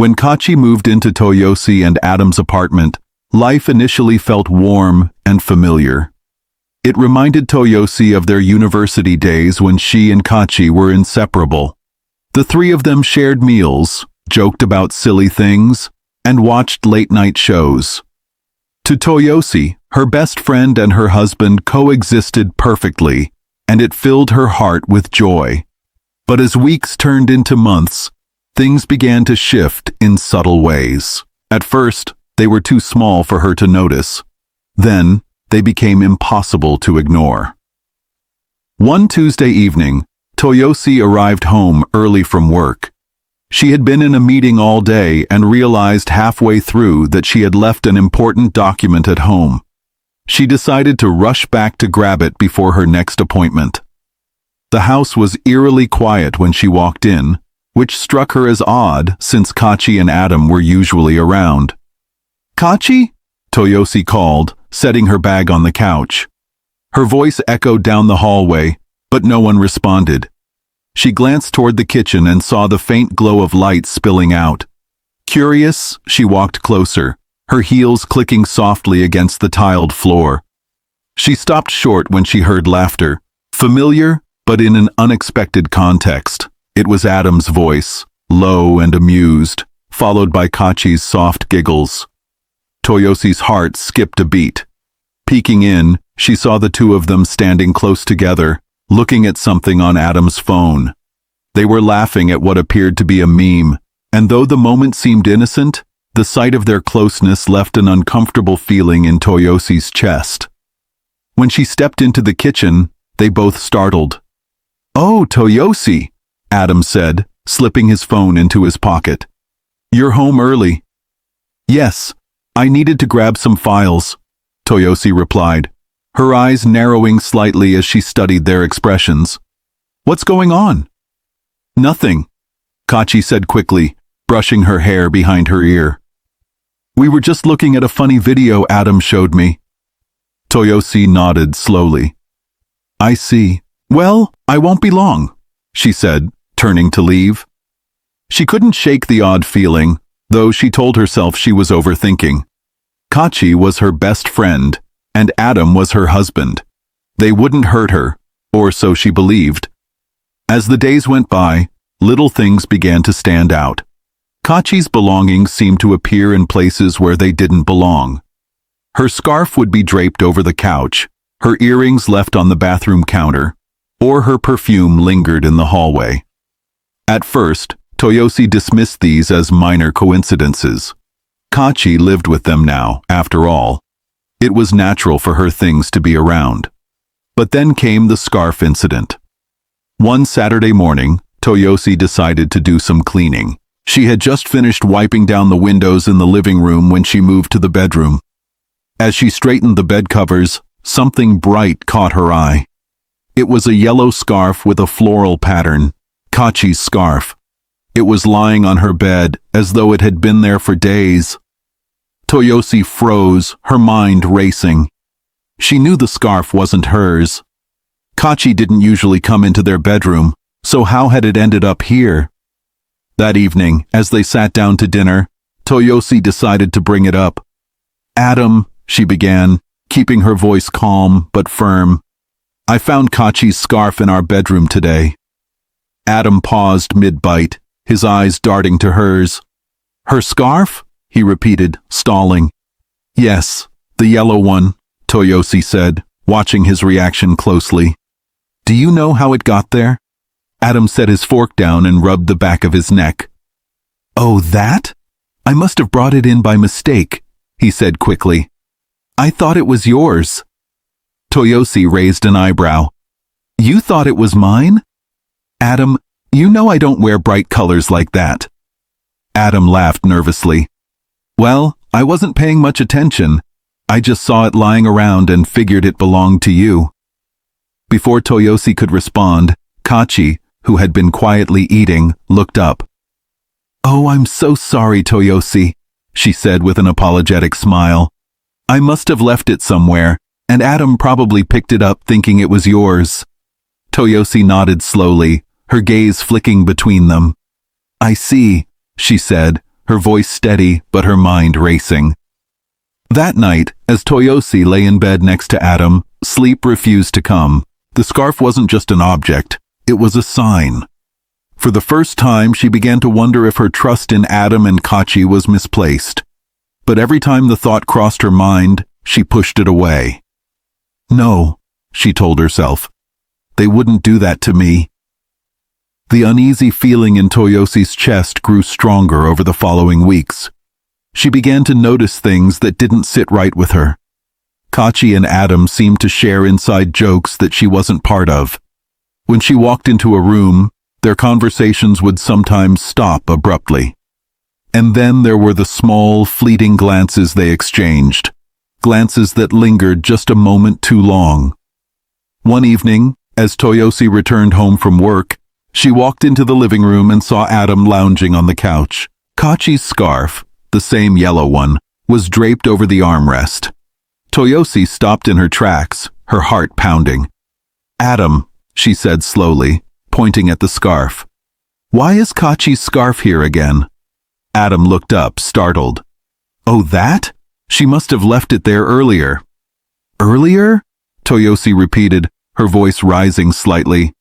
When Kachi moved into Toyosi and Adam's apartment, life initially felt warm and familiar. It reminded Toyosi of their university days when she and Kachi were inseparable. The three of them shared meals, joked about silly things, and watched late-night shows. To Toyosi, her best friend and her husband coexisted perfectly, and it filled her heart with joy. But as weeks turned into months, things began to shift in subtle ways. At first, they were too small for her to notice. Then, they became impossible to ignore. One Tuesday evening, Toyosi arrived home early from work. She had been in a meeting all day and realized halfway through that she had left an important document at home. She decided to rush back to grab it before her next appointment. The house was eerily quiet when she walked in, which struck her as odd since Kachi and Adam were usually around. "Kachi?" Toyosi called, setting her bag on the couch. Her voice echoed down the hallway, but no one responded. She glanced toward the kitchen and saw the faint glow of light spilling out. Curious, she walked closer, her heels clicking softly against the tiled floor. She stopped short when she heard laughter, familiar but in an unexpected context. It was Adam's voice, low and amused, followed by Kachi's soft giggles. Toyosi's heart skipped a beat. Peeking in, she saw the two of them standing close together, looking at something on Adam's phone. They were laughing at what appeared to be a meme, and though the moment seemed innocent, the sight of their closeness left an uncomfortable feeling in Toyosi's chest. When she stepped into the kitchen, they both startled. "Oh, Toyosi," Adam said, slipping his phone into his pocket. "You're home early." "Yes, I needed to grab some files," Toyosi replied, her eyes narrowing slightly as she studied their expressions. "What's going on?" "Nothing," Kachi said quickly, brushing her hair behind her ear. "We were just looking at a funny video Adam showed me." Toyosi nodded slowly. "I see. Well, I won't be long," she said, turning to leave. She couldn't shake the odd feeling, though she told herself she was overthinking. Kachi was her best friend, and Adam was her husband. They wouldn't hurt her, or so she believed. As the days went by, little things began to stand out. Kachi's belongings seemed to appear in places where they didn't belong. Her scarf would be draped over the couch, her earrings left on the bathroom counter, or her perfume lingered in the hallway. At first, Toyosi dismissed these as minor coincidences. Kachi lived with them now, after all. It was natural for her things to be around. But then came the scarf incident. One Saturday morning, Toyosi decided to do some cleaning. She had just finished wiping down the windows in the living room when she moved to the bedroom. As she straightened the bed covers, something bright caught her eye. It was a yellow scarf with a floral pattern, Kachi's scarf. It was lying on her bed as though it had been there for days. Toyosi froze, her mind racing. She knew the scarf wasn't hers. Kachi didn't usually come into their bedroom, so how had it ended up here? That evening, as they sat down to dinner, Toyosi decided to bring it up. "Adam," she began, keeping her voice calm but firm, "I found Kachi's scarf in our bedroom today." Adam paused mid-bite, his eyes darting to hers. "Her scarf?" he repeated, stalling. "Yes, the yellow one," Toyosi said, watching his reaction closely. "Do you know how it got there?" Adam set his fork down and rubbed the back of his neck. "Oh, that? I must have brought it in by mistake," he said quickly. "I thought it was yours." Toyosi raised an eyebrow. "You thought it was mine?" "Adam, you know I don't wear bright colors like that." Adam laughed nervously. "Well, I wasn't paying much attention. I just saw it lying around and figured it belonged to you." Before Toyosi could respond, Kachi, who had been quietly eating, looked up. "Oh, I'm so sorry, Toyosi," she said with an apologetic smile. "I must have left it somewhere, and Adam probably picked it up thinking it was yours." Toyosi nodded slowly, her gaze flicking between them. "I see," she said, her voice steady but her mind racing. That night, as Toyosi lay in bed next to Adam, sleep refused to come. The scarf wasn't just an object, it was a sign. For the first time, she began to wonder if her trust in Adam and Kachi was misplaced. But every time the thought crossed her mind, she pushed it away. No, she told herself. They wouldn't do that to me. The uneasy feeling in Toyosi's chest grew stronger over the following weeks. She began to notice things that didn't sit right with her. Kachi and Adam seemed to share inside jokes that she wasn't part of. When she walked into a room, their conversations would sometimes stop abruptly. And then there were the small, fleeting glances they exchanged, glances that lingered just a moment too long. One evening, as Toyosi returned home from work, she walked into the living room and saw Adam lounging on the couch. Kachi's scarf, the same yellow one, was draped over the armrest. Toyosi stopped in her tracks, her heart pounding. Adam, she said slowly, pointing at the scarf. Why is Kachi's scarf here again? Adam looked up, startled. Oh, that? She must have left it there earlier. Earlier? Toyosi repeated, her voice rising slightly.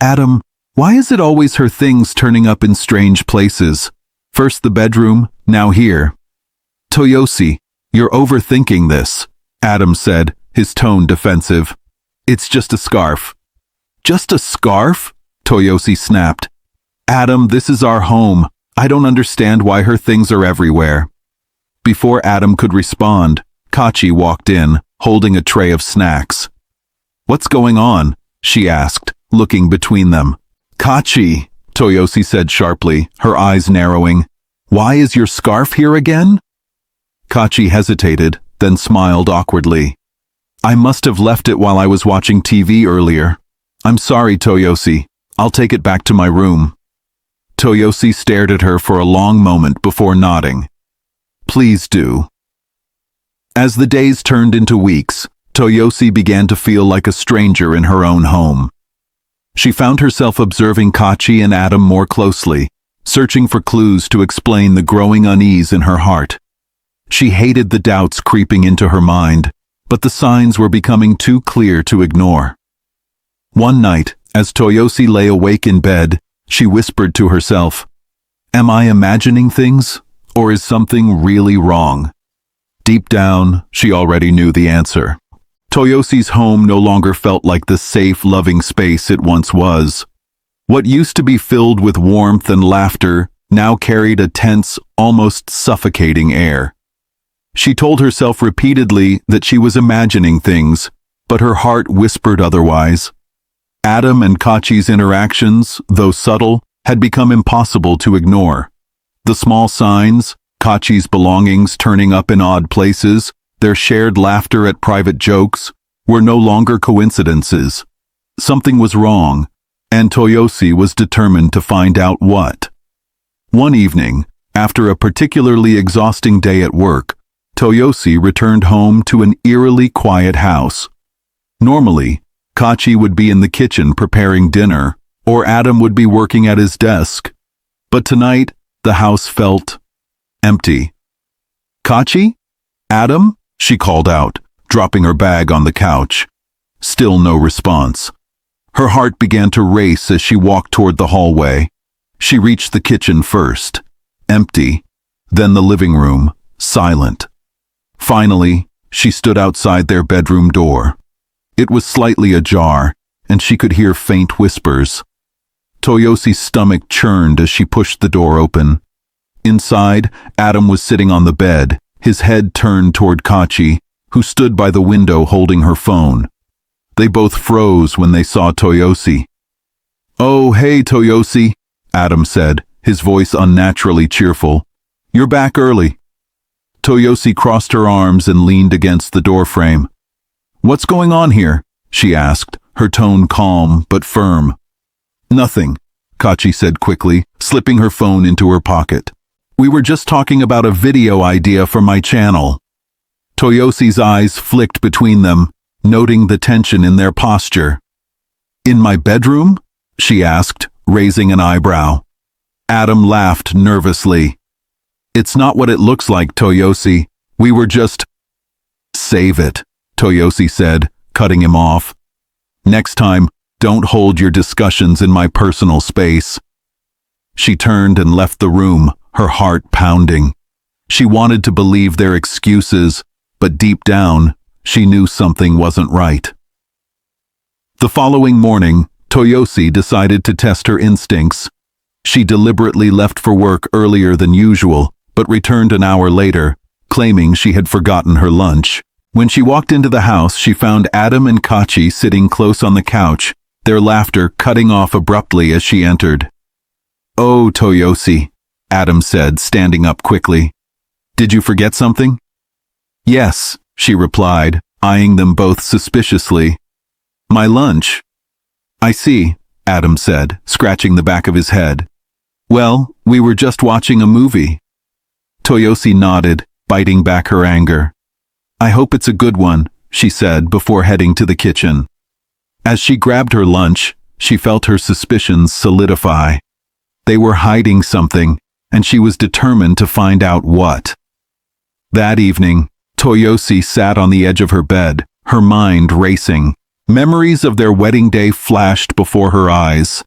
Adam, why is it always her things turning up in strange places? First the bedroom, now here. Toyosi, you're overthinking this, Adam said, his tone defensive. It's just a scarf. Just a scarf? Toyosi snapped. Adam, this is our home. I don't understand why her things are everywhere. Before Adam could respond, Kachi walked in, holding a tray of snacks. What's going on? She asked, looking between them. Kachi, Toyosi said sharply, her eyes narrowing. Why is your scarf here again? Kachi hesitated, then smiled awkwardly. I must have left it while I was watching TV earlier. I'm sorry, Toyosi. I'll take it back to my room. Toyosi stared at her for a long moment before nodding. Please do. As the days turned into weeks, Toyosi began to feel like a stranger in her own home. She found herself observing Kachi and Adam more closely, searching for clues to explain the growing unease in her heart. She hated the doubts creeping into her mind, but the signs were becoming too clear to ignore. One night, as Toyosi lay awake in bed, she whispered to herself, Am I imagining things, or is something really wrong? Deep down, she already knew the answer. Toyosi's home no longer felt like the safe, loving space it once was. What used to be filled with warmth and laughter now carried a tense, almost suffocating air. She told herself repeatedly that she was imagining things, but her heart whispered otherwise. Adam and Kachi's interactions, though subtle, had become impossible to ignore. The small signs, Kachi's belongings turning up in odd places, their shared laughter at private jokes, were no longer coincidences. Something was wrong, and Toyosi was determined to find out what. One evening, after a particularly exhausting day at work, Toyosi returned home to an eerily quiet house. Normally, Kachi would be in the kitchen preparing dinner, or Adam would be working at his desk. But tonight, the house felt empty. Kachi? Adam? She called out, dropping her bag on the couch. Still no response. Her heart began to race as she walked toward the hallway. She reached the kitchen first, empty, then the living room, silent. Finally, she stood outside their bedroom door. It was slightly ajar, and she could hear faint whispers. Toyosi's stomach churned as she pushed the door open. Inside, Adam was sitting on the bed, his head turned toward Kachi, who stood by the window holding her phone. They both froze when they saw Toyosi. "Oh, hey, Toyosi," Adam said, his voice unnaturally cheerful. "You're back early." Toyosi crossed her arms and leaned against the doorframe. "What's going on here?" she asked, her tone calm but firm. "Nothing," Kachi said quickly, slipping her phone into her pocket. "We were just talking about a video idea for my channel." Toyosi's eyes flicked between them, noting the tension in their posture. "In my bedroom?" she asked, raising an eyebrow. Adam laughed nervously. It's not what it looks like, Toyosi. We were just— Save it, Toyosi said, cutting him off. Next time, don't hold your discussions in my personal space. She turned and left the room, her heart pounding. She wanted to believe their excuses, but deep down, she knew something wasn't right. The following morning, Toyosi decided to test her instincts. She deliberately left for work earlier than usual, but returned an hour later, claiming she had forgotten her lunch. When she walked into the house, she found Adam and Kachi sitting close on the couch, their laughter cutting off abruptly as she entered. "Oh, Toyosi," Adam said, standing up quickly. "Did you forget something?" "Yes," she replied, eyeing them both suspiciously. "My lunch." "I see," Adam said, scratching the back of his head. "Well, we were just watching a movie." Toyosi nodded, biting back her anger. "I hope it's a good one," she said before heading to the kitchen. As she grabbed her lunch, she felt her suspicions solidify. They were hiding something, and she was determined to find out what. That evening, Toyosi sat on the edge of her bed, her mind racing. Memories of their wedding day flashed before her eyes.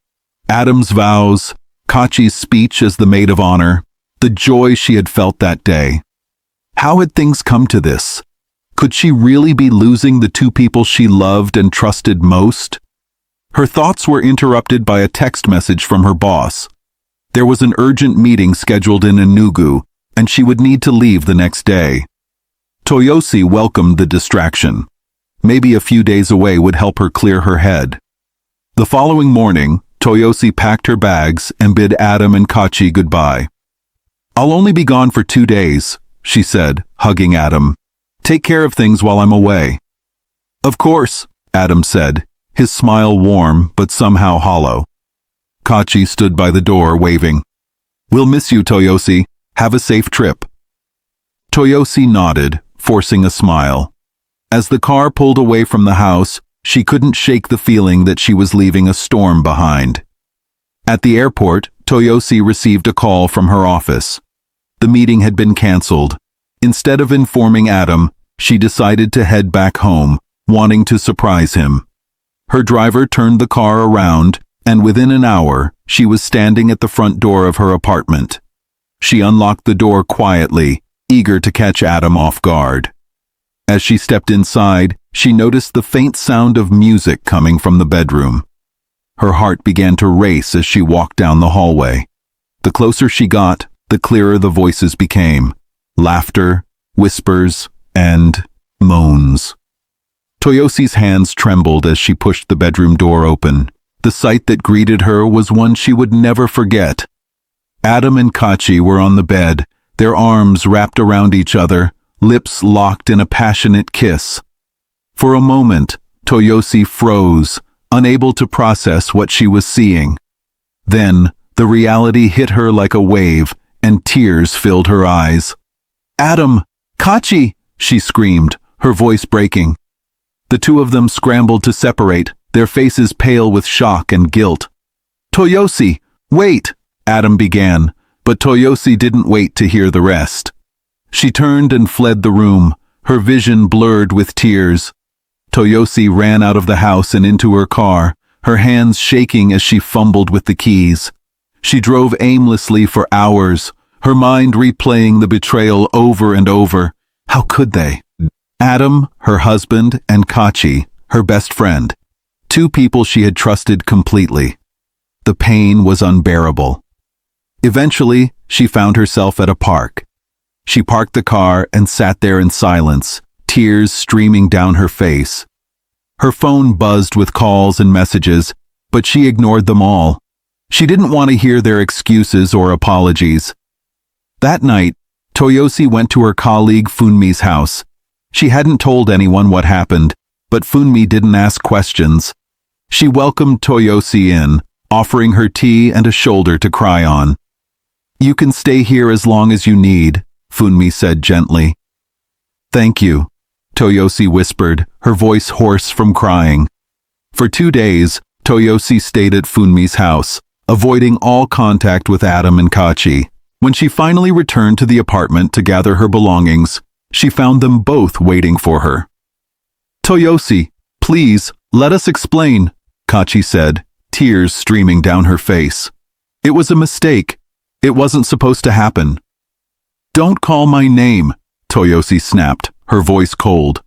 Adam's vows, Kachi's speech as the maid of honor, the joy she had felt that day. How had things come to this? Could she really be losing the two people she loved and trusted most? Her thoughts were interrupted by a text message from her boss. There was an urgent meeting scheduled in Enugu, and she would need to leave the next day. Toyosi welcomed the distraction. Maybe a few days away would help her clear her head. The following morning, Toyosi packed her bags and bid Adam and Kachi goodbye. "I'll only be gone for 2 days," she said, hugging Adam. "Take care of things while I'm away." "Of course," Adam said, his smile warm but somehow hollow. Kachi stood by the door, waving. "We'll miss you, Toyosi. Have a safe trip." Toyosi nodded, forcing a smile. As the car pulled away from the house, she couldn't shake the feeling that she was leaving a storm behind. At the airport, Toyosi received a call from her office. The meeting had been cancelled. Instead of informing Adam, she decided to head back home, wanting to surprise him. Her driver turned the car around, and within an hour, she was standing at the front door of her apartment. She unlocked the door quietly, eager to catch Adam off guard. As she stepped inside, she noticed the faint sound of music coming from the bedroom. Her heart began to race as she walked down the hallway. The closer she got, the clearer the voices became. Laughter, whispers, and moans. Toyosi's hands trembled as she pushed the bedroom door open. The sight that greeted her was one she would never forget. Adam and Kachi were on the bed, their arms wrapped around each other, lips locked in a passionate kiss. For a moment, Toyosi froze, unable to process what she was seeing. Then, the reality hit her like a wave, and tears filled her eyes. "Adam! Kachi!" she screamed, her voice breaking. The two of them scrambled to separate, their faces pale with shock and guilt. "Toyosi, wait!" Adam began, but Toyosi didn't wait to hear the rest. She turned and fled the room, her vision blurred with tears. Toyosi ran out of the house and into her car, her hands shaking as she fumbled with the keys. She drove aimlessly for hours, her mind replaying the betrayal over and over. How could they? Adam, her husband, and Kachi, her best friend. Two people she had trusted completely. The pain was unbearable. Eventually, she found herself at a park. She parked the car and sat there in silence, tears streaming down her face. Her phone buzzed with calls and messages, but she ignored them all. She didn't want to hear their excuses or apologies. That night, Toyosi went to her colleague Funmi's house. She hadn't told anyone what happened, but Funmi didn't ask questions. She welcomed Toyosi in, offering her tea and a shoulder to cry on. "You can stay here as long as you need," Funmi said gently. "Thank you," Toyosi whispered, her voice hoarse from crying. For 2 days, Toyosi stayed at Funmi's house, avoiding all contact with Adam and Kachi. When she finally returned to the apartment to gather her belongings, she found them both waiting for her. "Toyosi, please, let us explain," Kachi said, tears streaming down her face. "It was a mistake. It wasn't supposed to happen." "Don't call my name," Toyosi snapped, her voice cold.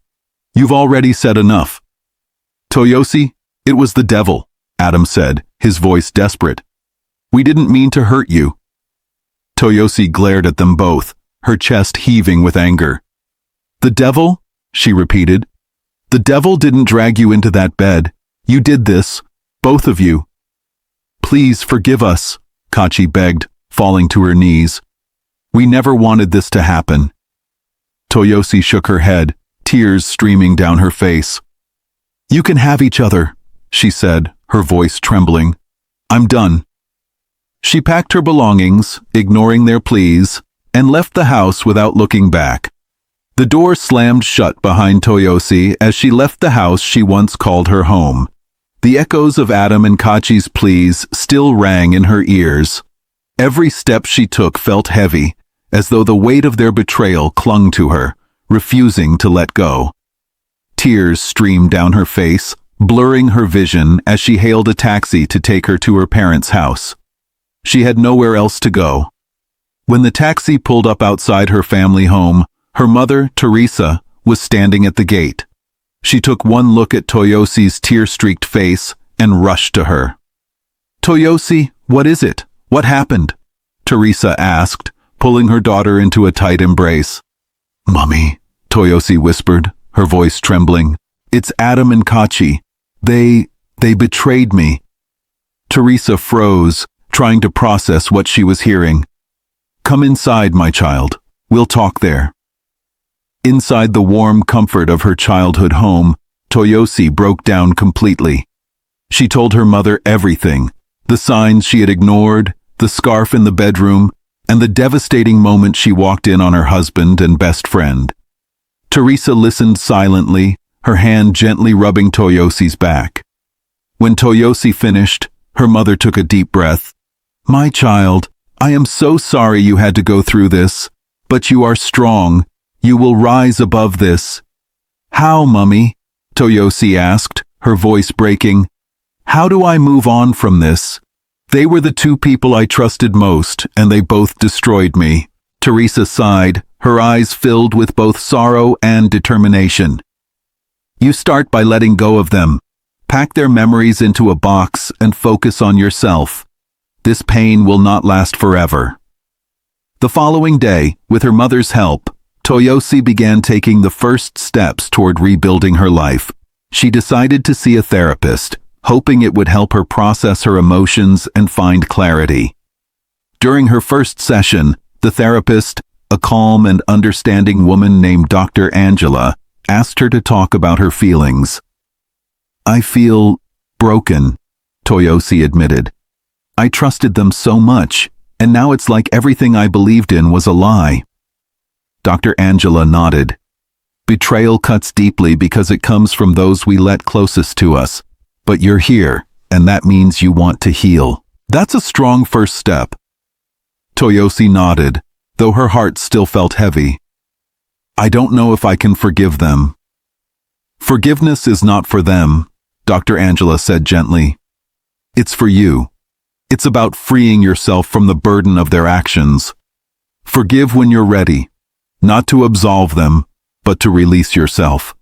"You've already said enough." "Toyosi, it was the devil," Adam said, his voice desperate. "We didn't mean to hurt you." Toyosi glared at them both, her chest heaving with anger. "The devil?" she repeated. "The devil didn't drag you into that bed. You did this, both of you." "Please forgive us," Kachi begged, falling to her knees. "We never wanted this to happen." Toyosi shook her head, tears streaming down her face. "You can have each other," she said, her voice trembling. "I'm done." She packed her belongings, ignoring their pleas, and left the house without looking back. The door slammed shut behind Toyosi as she left the house she once called her home. The echoes of Adam and Kachi's pleas still rang in her ears. Every step she took felt heavy, as though the weight of their betrayal clung to her, refusing to let go. Tears streamed down her face, blurring her vision as she hailed a taxi to take her to her parents' house. She had nowhere else to go. When the taxi pulled up outside her family home, her mother, Teresa, was standing at the gate. She took one look at Toyosi's tear-streaked face and rushed to her. "Toyosi, what is it? What happened?" Teresa asked, pulling her daughter into a tight embrace. "Mommy," Toyosi whispered, her voice trembling. "It's Adam and Kachi. They betrayed me." Teresa froze, trying to process what she was hearing. "Come inside, my child. We'll talk there." Inside the warm comfort of her childhood home, Toyosi broke down completely. She told her mother everything, the signs she had ignored, the scarf in the bedroom, and the devastating moment she walked in on her husband and best friend. Teresa listened silently, her hand gently rubbing Toyosi's back. When Toyosi finished, her mother took a deep breath. "My child, I am so sorry you had to go through this, but you are strong. You will rise above this." "How, Mummy?" Toyosi asked, her voice breaking. "How do I move on from this? They were the two people I trusted most, and they both destroyed me." Teresa sighed, her eyes filled with both sorrow and determination. "You start by letting go of them. Pack their memories into a box and focus on yourself. This pain will not last forever." The following day, with her mother's help, Toyosi began taking the first steps toward rebuilding her life. She decided to see a therapist, hoping it would help her process her emotions and find clarity. During her first session, the therapist, a calm and understanding woman named Dr. Angela, asked her to talk about her feelings. "I feel broken," Toyosi admitted. "I trusted them so much, and now it's like everything I believed in was a lie." Dr. Angela nodded. "Betrayal cuts deeply because it comes from those we let closest to us. But you're here, and that means you want to heal. That's a strong first step." Toyosi nodded, though her heart still felt heavy. "I don't know if I can forgive them." "Forgiveness is not for them," Dr. Angela said gently. "It's for you. It's about freeing yourself from the burden of their actions. Forgive when you're ready, not to absolve them, but to release yourself."